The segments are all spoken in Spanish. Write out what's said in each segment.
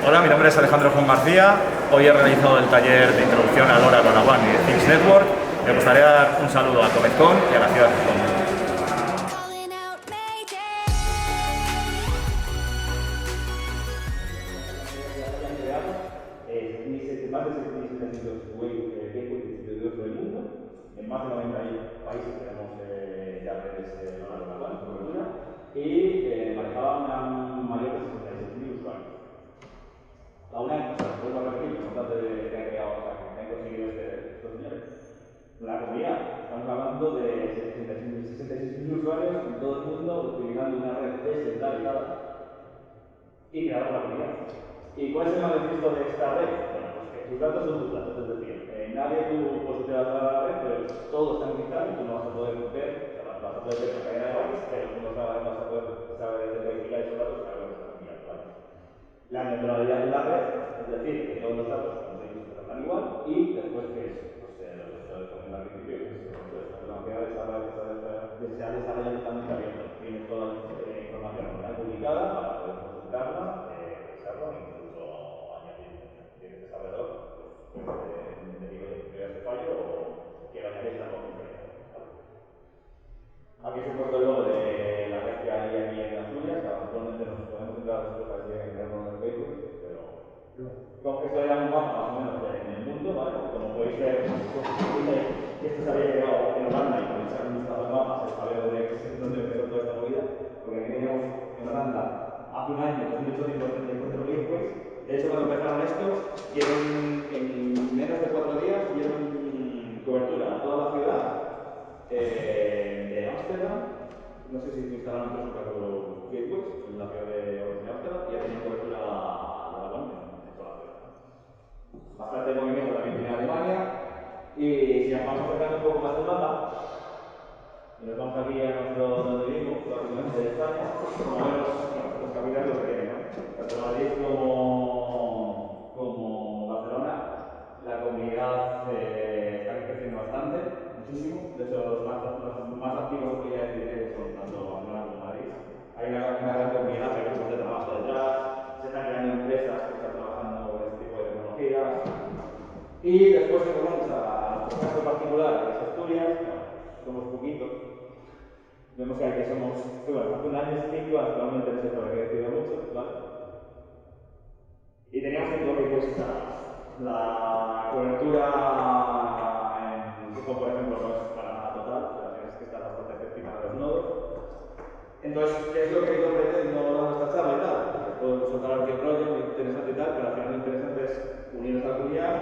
Hola, mi nombre es Alejandro Juan García. Hoy he realizado el taller de introducción al Oracle One y de Things Network. Me gustaría dar un saludo a Comezcon y a la ciudad de Gijón. Más de 7.700 gateways distribuidos por el mundo. En más de 90 países tenemos ya redes Oracle One, cobertura, y manejaba una mayor de 66.000 usuarios. Vuelvo a repetir lo importante que han creado, que han conseguido estos señores. Una comunidad. Estamos hablando de 66.000 usuarios en todo el mundo utilizando una red descentralizada y creada por la comunidad. ¿Y cuál es el manifiesto de esta red? Bueno, pues que tus datos son tus datos, es decir, tú puedes utilizar la red, pero todo está encriptado y tú no vas a poder ver, o sea, vas a poder ver una cadena de bytes, pero tú no vas a poder verificar esos datos y saber lo que estás enviando, ¿vale? La neutralidad en la red, es decir, que todos los datos, como os he dicho, se tratan igual, y después que es lo que os he comentado al principio, que la tecnología se ha desarrollado totalmente abierto. Tienes toda la información online publicada para poder consultarla, revisarla e incluso añadir. Si eres desarrollador, pues puedes decir, oye, veo este fallo o quiero añadir esta nueva funcionalidad. ¿Vale? Aquí os he puesto el logo de la red que hay aquí en Asturias. Actualmente nos podemos entrar después a ver si hay que crear uno de los gateways, pero esto era un mapa más o menos en el mundo, ¿vale? Como podéis ver, esto se había creado en Holanda y cuando echáis un vistazo al mapa se sabe dónde empezó toda esta movida, porque aquí teníamos en Holanda hace un año 2.834 gateways. De hecho, cuando empezaron esto, en menos de 4 días dieron cobertura a toda la ciudad de Ámsterdam. No sé si instalaron 3 o 4 gateways en la ciudad de Ámsterdam y ya tenían cobertura LoRaWAN en toda la ciudad. Bastante movimiento también tiene Alemania. Y si vamos acercando un poco más el mapa y nos vamos aquí a donde vivimos, básicamente en España, como vemos, bueno, las capitales lo que tienen, ¿no? Tanto Madrid como Barcelona, la comunidad está creciendo bastante, muchísimo. De hecho, los más activos os podría decir que son tanto Barcelona como Madrid. Hay una gran comunidad, hay grupos de trabajo detrás, se están creando empresas que están trabajando con este tipo de tecnologías. Y después, si nos vamos a nuestro caso particular, que es Asturias, bueno, pues somos poquitos. Vemos que somos, bueno, hace un año 5, actualmente en el sector ha crecido mucho, ¿vale? Y teníamos 5 gateways instalados. La cobertura en Gijón, por ejemplo, no es para nada total, o sea, tienes que estar bastante cerquita de los nodos. Entonces, ¿qué es lo que yo pretendo dando esta charla y tal? Porque puedo soltar aquí el rollo muy interesante y tal, pero al final lo interesante es uniros a la comunidad.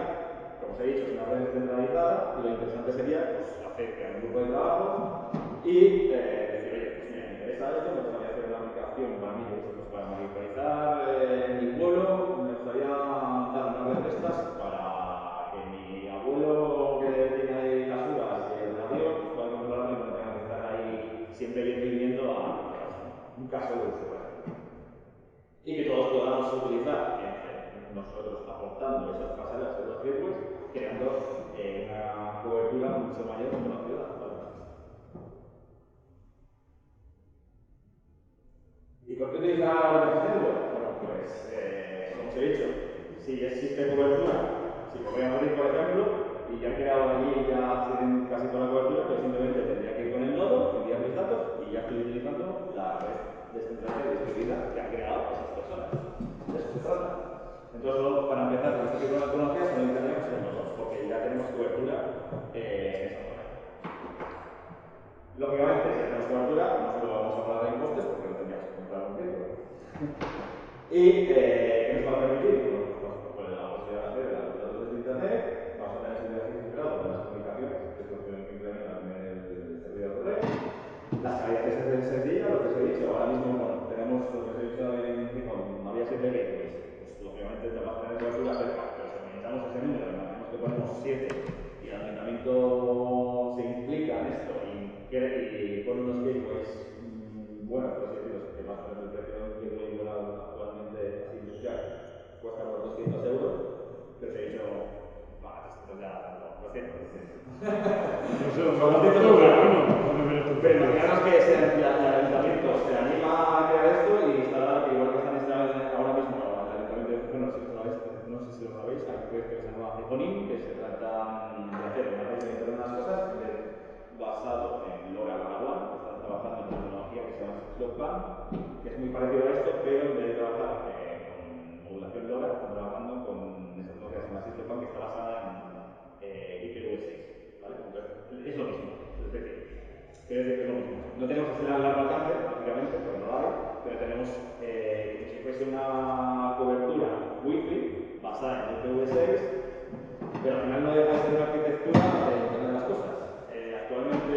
Como os he dicho, es una red descentralizada y lo interesante sería pues, crear un grupo de trabajo y decir, oye, pues mira, me interesa esto, me gustaría hacer una aplicación para mí, yo qué sé, pues para monitorizar mi vuelo, me gustaría montar una red de estas para que mi abuelo que tiene ahí las URAs del avión, pues pueda controlarlo y no tenga que estar ahí siempre yendo y viniendo a controlarse, ¿no? Un caso de uso, por ejemplo. Y que todos podamos utilizar, entre nosotros aportando esas pasarelas, esos gateways, creando una cobertura mucho mayor en toda la ciudad, ¿vale? ¿Y por qué utilizar Things Network? Bueno, pues, como os he dicho, si existe cobertura, si me voy a Madrid, por ejemplo, y ya han creado allí, ya tienen casi toda la cobertura, yo simplemente tendría que ir con el nodo, enviar mis datos y ya estoy utilizando la red descentralizada y distribuida que han creado estas personas. De eso se trata. Entonces, para empezar con este tipo de tecnología, solo necesitaríamos el nodo, porque ya tenemos cobertura en esa zona. Lógicamente, si hacemos cobertura, no solo vamos a pagar en costes, porque no tendríamos que comprar un gateway. ¿Y qué nos va a permitir? Bueno, pues la posibilidad de acceder a los datos desde Internet, vamos a tener servicio cifrado de las comunicaciones, que es lo que implementa también el servidor de red. La escalabilidad es sencilla, lo que os he dicho. Ahora mismo, bueno, tenemos lo que os he dicho en Gijón, había 7 gateways. Pues lógicamente te vas a tener cobertura cerca, pero si aumentamos ese número, imaginemos que ponemos 7 y el ayuntamiento se implica en esto y pone unos gateways buenos, por así decirlo, que más o menos el precio de un gateway bueno actualmente así industrial cuesta unos 200 euros, que os he dicho, va, 300 ya tanto, 200. Eso Con más 200 octubre, total. bueno, más o menos Pero estupendo. imaginaros que el ayuntamiento se anima a crear esto y instalar, igual que están instalando ahora mismo el ayuntamiento de Gijón, no sé si lo sabéis, hay un proyecto que se llama iPhone que se trata de hacer una red de Internet de las cosas basado en LoRa con One, que están trabajando en una tecnología que se llama 6LoWPAN, que es muy parecido a esto, pero en vez de trabajar con modulación LoRa, están trabajando con esta tecnología que se llama 6LoWPAN, que está basada en IPv6, ¿vale? Entonces, es lo mismo, es decir, quiero decir que es lo mismo. No tenemos ese largo alcance, lógicamente, porque no lo hay, pero tenemos como si fuese una cobertura Wi-Fi basada en IPv6, pero al final no deja de ser una arquitectura de Internet de las Cosas. Actualmente,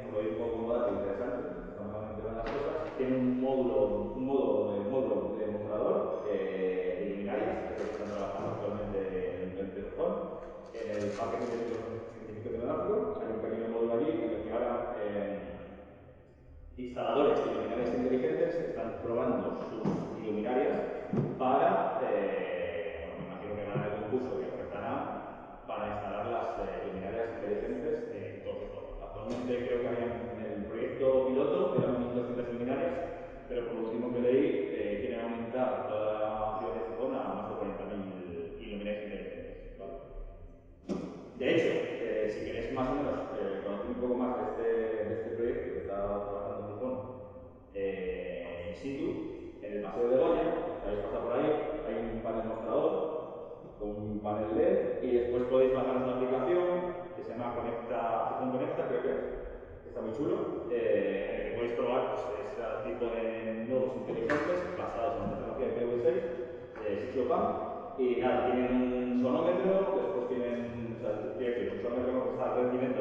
os lo doy un poco como dato interesante, mientras estamos hablando de Internet de las Cosas, tiene un módulo demostrador de iluminarias, que es el que están trabajando actualmente en el Ayuntamiento de Gijón. En el Parque Científico y Tecnológico hay un pequeño módulo allí en el que ahora instaladores de luminarias inteligentes están probando sus iluminarias para, bueno, me imagino que ganar el concurso que ofertarán para instalar las luminarias inteligentes en todo Gijón. Actualmente creo que habían en el proyecto piloto eran 1.200 luminarias, pero por lo último que leí quieren aumentar toda la ciudad de Gijón a más de 40.000 luminarias inteligentes, ¿vale? De hecho, si queréis más o menos conocer un poco más de este proyecto que está trabajando Gijón in situ, en el Paseo de Goya, si habéis pasado por ahí, hay un panel mostrador con un panel LED y después podéis bajaros la aplicación que se llama Gijón Conecta, creo que está muy chulo, en el que podéis probar pues, este tipo de nodos inteligentes basados en esta tecnología IPv6, 6LoWPAN. Y nada, tienen un sonómetro, después tienen, o sea, quiero decir, un sonómetro que está recibiendo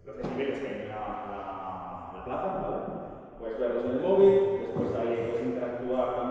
los decibeles que hay en la plaza, ¿vale? Puedes verlos en el móvil, después ahí puedes interactuar también